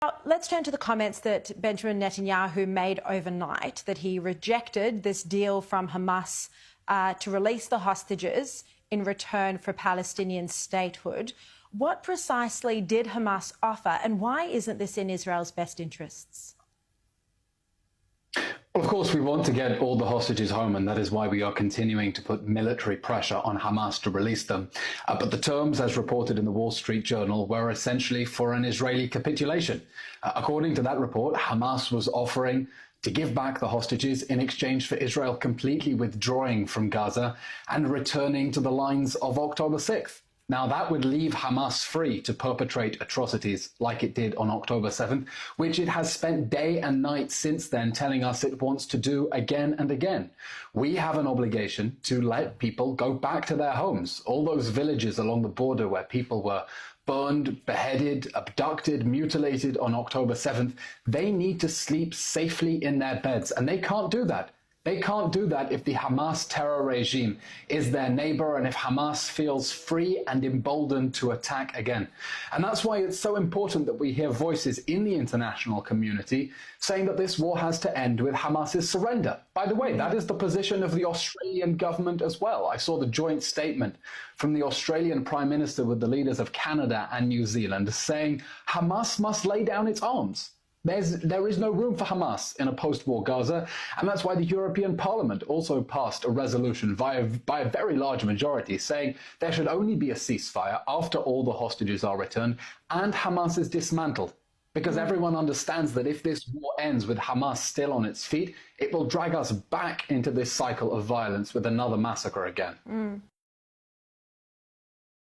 Now, let's turn to the comments that Benjamin Netanyahu made overnight, that he rejected this deal from Hamas to release the hostages in return for Palestinian statehood. What precisely did Hamas offer, and why isn't this in Israel's best interests? Well, of course, we want to get all the hostages home, and that is why we are continuing to put military pressure on Hamas to release them. But the terms, as reported in the Wall Street Journal, were essentially for an Israeli capitulation. According to that report, Hamas was offering to give back the hostages in exchange for Israel completely withdrawing from Gaza and returning to the lines of October 6th. Now, that would leave Hamas free to perpetrate atrocities like it did on October 7th, which it has spent day and night since then telling us it wants to do again and again. We have an obligation to let people go back to their homes. All those villages along the border where people were burned, beheaded, abducted, mutilated on October 7th, they need to sleep safely in their beds, and they can't do that. They can't do that if the Hamas terror regime is their neighbor and if Hamas feels free and emboldened to attack again. And that's why it's so important that we hear voices in the international community saying that this war has to end with Hamas's surrender. By the way, that is the position of the Australian government as well. I saw the joint statement from the Australian Prime Minister with the leaders of Canada and New Zealand saying Hamas must lay down its arms. There is no room for Hamas in a post-war Gaza, and that's why the European Parliament also passed a resolution by a very large majority saying there should only be a ceasefire after all the hostages are returned and Hamas is dismantled. Because everyone understands that if this war ends with Hamas still on its feet, it will drag us back into this cycle of violence with another massacre again.